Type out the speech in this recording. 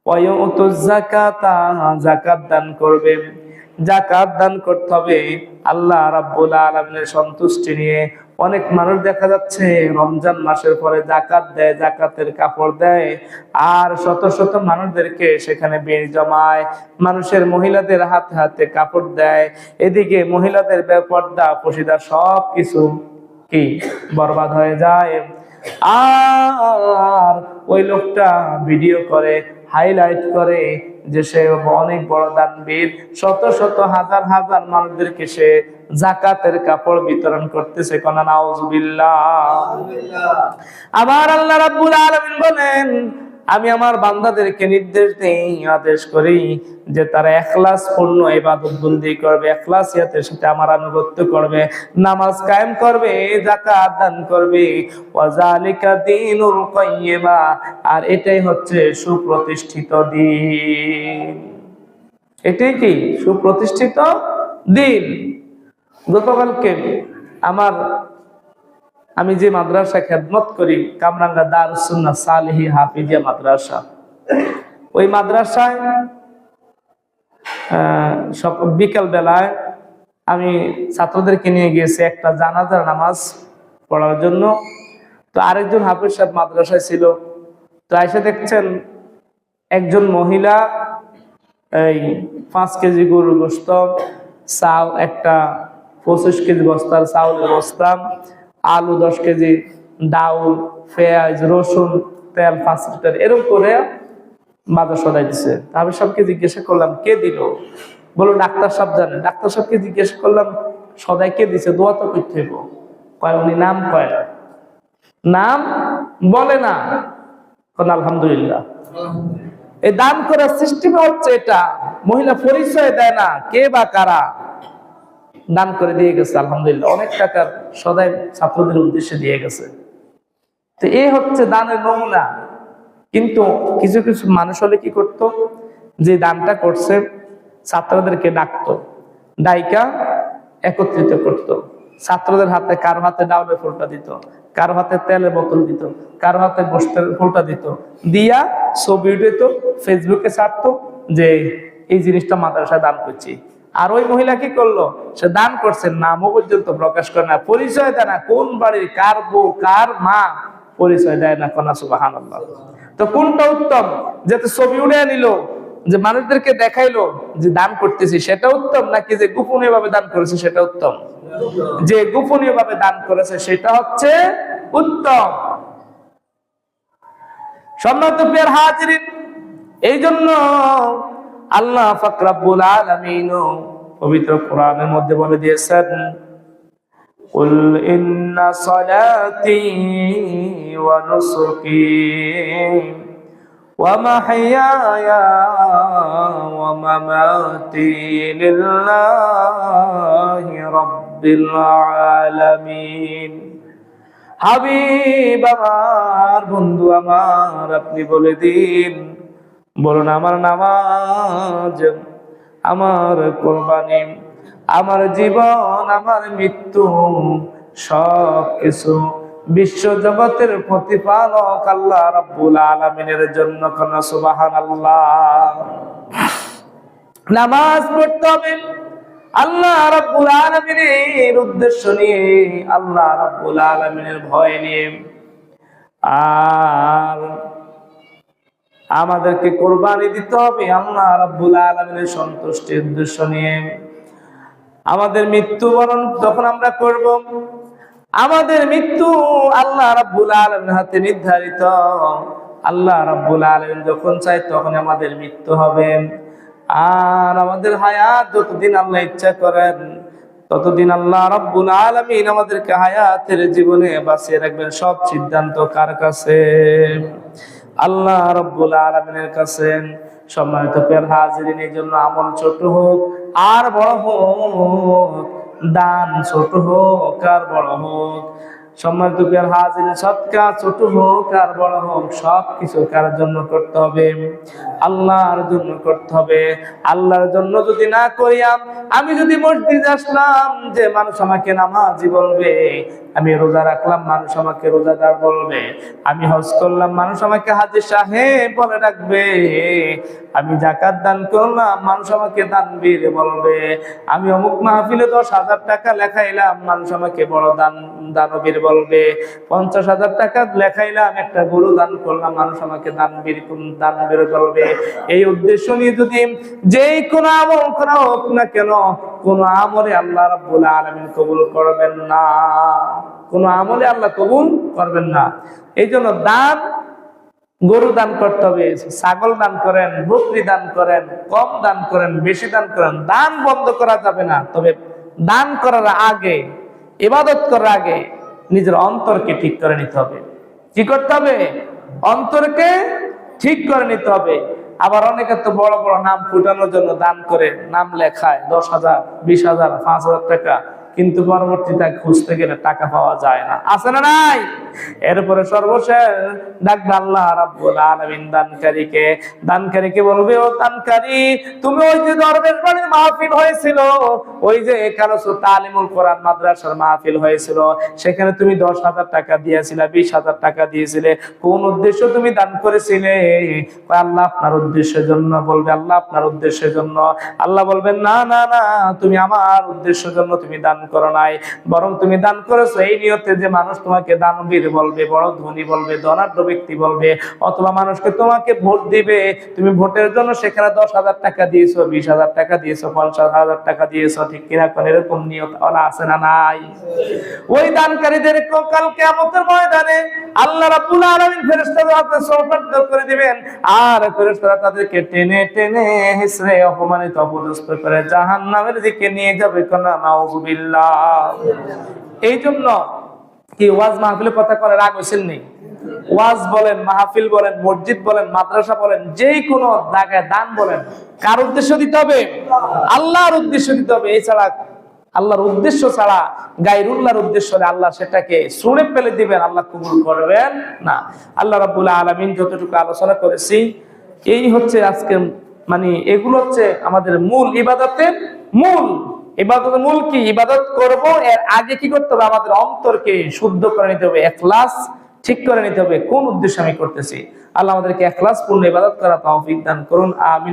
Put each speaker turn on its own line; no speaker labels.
ওয়া ইউতুজ যাকাতা, যাকাত দান করবে। যাকাত দান করতে হবে আল্লাহ রাব্বুল আলামিনের সন্তুষ্টি নিয়ে। অনেক মানুষ দেখা যাচ্ছে রমজান মাসের পরে যাকাত দেয়, যাকাতের কাপড় দেয়, আর শত শত মানুষদেরকে সেখানে ভিড় জমায়, মানুষের মহিলাদের হাতে হাতে কাপড় দেয়, এদিকে মহিলাদের বেপর্দা পশিদা সব কিছু কি বরবাদ হয়ে যায়। আর ওই লোকটা ভিডিও করে, হাইলাইট করে যে সে অনেক বড় দানবীর, শত শত হাজার হাজার মানুষদেরকে সে যাকাতের কাপড় বিতরণ করতেছে। কোনা নাউজুবিল্লাহ। আবার আল্লাহ রাব্বুল আলামিন বলেন, আমি আমার বান্দাদেরকে নির্দেশ দেই, আদেশ করি যে তারা ইখলাস পূর্ণ ইবাদত বন্দেগী করবে, ইখলাসিয়াতের সাথে আমার আনুগত্য করবে, নামাজ কায়েম করবে, যাকাত দান করবে। ওয়া যালিকা দীনুল কাইয়্যিমা, আর এটাই হচ্ছে সুপ্রতিষ্ঠিত দ্বীন। এটাই কি সুপ্রতিষ্ঠিত দ্বীন। গতকালকে আমি যে মাদ্রাসা খেদমত করি, কামরাঙ্গা দারুস সুন্নাহ সালেহী হাফিজিয়া মাদ্রাসা, ওই মাদ্রাসায় বিকাল বেলায় আমি ছাত্রদেরকে নিয়ে গিয়েছি একটা জানাজার নামাজ পড়ার জন্য। তো আরেকজন হাফিজ সাহেব মাদ্রাসায় ছিল। তো এসে দেখছেন একজন মহিলা এই 5 কেজি গরুর গোশত, চাল একটা 25 কেজি বস্তার চাউলের বস্তা, আলু 10 কেজি, ডাউল, পেঁয়াজ, রসুন, তেল 5 লিটার এরকম করে বাজার সদাই দিচ্ছে। আমি সবকে জিজ্ঞাসা করলাম কে দিল? বলো ডাক্তার সাহেব জানে। ডাক্তার সাহেবকে জিজ্ঞাসা করলাম সদাই কে দিছে, দোয়া তো করতে হইব। কয় উনি নাম কয় না, নাম বলে না। আলহামদুলিল্লাহ। এই দান করার সিস্টেম হচ্ছে এটা, মহিলা পরিচয় দেয় না কে বা কারা, দান করে দিয়ে গেছে। আলহামদুলিল্লাহ, অনেক টাকার সদাই ছাত্রদের উদ্দেশ্যে দিয়ে গেছে। তো এই হচ্ছে দানের নমুনা। কিন্তু কিছু কিছু মানুষ হলে কি করতো, যে দানটা করছে ছাত্রদেরকে ডাকতো, ডাইকা একত্রিত করতো, ছাত্রদের হাতে কারো হাতে ডাউলের ফুলটা দিত, কারো হাতে তেলের বোতল দিত, কারো হাতে গোশতের ফুলটা দিত, দিয়া ছবি উঠেতো, ফেসবুকে ছাড়তো যে এই জিনিসটা মাদ্রাসায় দান করছি। আর ওই মহিলা কি করলো, সে দান করছে, নামও পর্যন্ত প্রকাশ করে না, পরিচয় দেয় না, কোন বাড়ির কার বউ কার মা পরিচয় দেয় না। কোনা সুবহানাল্লাহ। তো কোনটা উত্তম, যাতে ছবি উঠে নিল, যে মানুষদেরকে দেখাইলো যে দান করতেছি, সেটা উত্তম, নাকি যে গোপনীয় ভাবে দান করেছে সেটা উত্তম? যে গোপনীয় ভাবে দান করেছে সেটা হচ্ছে উত্তম। সম্মানিত প্রিয় হাজিরিন, এই জন্য আল্লাহ পাক রব্বুল আলামিন পবিত্র কোরআনের মধ্যে বলে দিয়েছেন, কুল ইন্না সালাতি ওয়া নুসুকি ওয়া মাহইয়ায়া ওয়া মামাতি লিল্লাহি রাব্বিল আলামিন। হাবিব আমার, বন্ধু আমার, আপনি বলে দিন, বলুন আমার নামাজ, আমার কোরবানি, আমার জীবন, আমার মৃত্যু, সব কিছু বিশ্ব জগতের প্রতিপালক আল্লাহ রাব্বুল আলামিনের জন্য। কোন সুবহানাল্লাহ। নামাজ পড়তে হবে আল্লাহ রাব্বুল আলামিনের উদ্দেশ্য নিয়ে, আল্লাহ রাব্বুল আলামিনের ভয় নিয়ে। আর আমাদেরকে কোরবানি দিতে হবে আল্লাহ রাব্বুল আলামিনের সন্তুষ্টির উদ্দেশ্য নিয়ে। আমাদের মৃত্যুবরণ যখন আমরা করব, আমাদের মৃত্যু আল্লাহ রাব্বুল আলামিনের হাতে নির্ধারিত। আল্লাহ রাব্বুল আলামিন যখন চায় তখন আমাদের মৃত্যু হবে। আর আমাদের হায়াত যতদিন আল্লাহ ইচ্ছা করেন ততদিন আল্লাহ রাব্বুল আলামিন আমাদেরকে হায়াতের জীবনে বাঁচিয়ে রাখবেন। সব সিদ্ধান্ত কার কাছে? আল্লাহ রাব্বুল আলামিনের কাছে। সম্মানিত প্রিয় হাজিরিন, এই জন্য আমল ছোট হোক আর বড় হোক, দান ছোট হোক আর বড় হোক, সম্মানিত প্রিয় হাজিরিন, সদকা ছোট হোক আর বড় হোক, সব কিছু কার জন্য করতে হবে? আল্লাহর জন্য করতে হবে। আল্লাহর জন্য যদি না করিয়াম, আমি যদি মসজিদে আসলাম যে মানুষ আমাকে নামাজি বলবে, আমি রোজা রাখলাম, মানুষ আমাকে রোজাদার বলবে। আমি হজ করলাম, মানুষ আমাকে হাজী সাহেব বলে রাখবে। আমি যাকাত দান করলাম, মানুষ আমাকে দানবীর বলবে। আমি অমুক মাহফিলে 10,000 টাকা লেখাইলাম, মানুষ আমাকে বড় দানবীর বলবে। 50,000 টাকা লেখাইলাম, একটা গরু দান করলাম, মানুষ আমাকে দানবীর বলবে। এই উদ্দেশ্য নিয়ে যদি যেই কোন আমল করা হোক না কেন, কোন আমলে আল্লাহ রাব্বুল আলামিন কবুল করবেন না। কোন আমলে আল্লাহ কবুল করবেন না। এই জন্য দান, গরু দান করতে হবে, ছাগল দান করেন, বকরি দান করেন, কম দান করেন, বেশি দান করেন, দান বন্ধ করা যাবে না। তবে দান করার আগে, ইবাদত করার আগে নিজের অন্তরকে ঠিক করে নিতে হবে। কি করতে হবে? অন্তরকে ঠিক করে নিতে হবে। আবার অনেকে তো বড় বড় নাম ফুটানোর জন্য দান করে, নাম লেখায় 10,000, 20,000, 5,000 টাকা, কিন্তু পরবর্তীতে খুঁজতে গেলে টাকা পাওয়া যায় না। আছে না নাই? এরপরে সর্বশেষ ডাকবে আল্লাহ রাব্বুল আলামিন দানকারীকে বলবে, ও দানকারী, তুমি ওই যে দরবেশ বাড়ির মাহফিল হয়েছিল, ওই যে কারসু তালিমুল কোরআন মাদ্রাসার মাহফিল হয়েছিল, সেখানে তুমি 10,000 টাকা দিয়েছিলে, 20,000 টাকা দিয়েছিলে, কোন উদ্দেশ্য তুমি দান করেছিলে? আল্লাহ আপনার উদ্দেশ্যের জন্য। বলবে আল্লাহ আপনার উদ্দেশ্যের জন্য। আল্লাহ বলবেন, না না না, তুমি আমার উদ্দেশ্যের জন্য তুমি দান করো নাই, বরং তুমি দান করেছো এই নিয়তে যে মানুষ তোমাকে দানবীর বলবে, বড় ধনী বলবে, ধনাঢ্য ব্যক্তি বলবে, অথবা মানুষকে তোমাকে ভোট দিবে। তুমি ভোটের জন্য সেখানে 10,000 টাকা দিয়েছো, 20,000 টাকা দিয়েছো, 50,000 টাকা দিয়েছো, ঠিক কিনা? কোন এরকম নিয়ত আছে না নাই? ওই দানকারীদের কাল কিয়ামতের ময়দানে আল্লাহ রাব্বুল আলামিন ফেরেশতাদের হাতে সোপর্দ করে দিবেন, আর ফেরেশতারা তাদেরকে টেনে টেনে হিসরে অপমানিত অপদস্থ করে জাহান্নামের দিকে নিয়ে যাবে। কোনা নাউযুবিল্লাহ। এই জন্য কি ওয়াজ মাহফিলের কথা করে রাগ হইছেন নি? ওয়াজ বলেন, মাহফিল বলেন, মসজিদ বলেন, মাদ্রাসা বলেন, যেই কোনো জায়গায় দান বলেন, কার উদ্দেশ্য দিতে হবে? আল্লাহর উদ্দেশ্য দিতে হবে। এছাড়া আল্লাহর উদ্দেশ্য ছাড়া গায়রুল্লাহর উদ্দেশ্য হলে আল্লাহ সেটাকে ছুঁড়ে ফেলে দিবেন, আল্লাহ কবুল করবেন না। আল্লাহ রাব্বুল আলামিন যতটুকু আলোচনা করেছি, এই হচ্ছে আজকে, মানে এগুলো হচ্ছে আমাদের মূল ইবাদতের মূল। ইবাদতের মূল কি? ইবাদত করব, এর আগে কি করতে হবে? আমাদের অন্তরকে শুদ্ধ করে নিতে হবে, ইখলাস ঠিক করে নিতে হবে, কোন উদ্দেশ্যে আমি করতেছি। আল্লাহ আমাদেরকে ইখলাস পূর্ণ ইবাদত করা তৌফিক দান করুন। আমিন।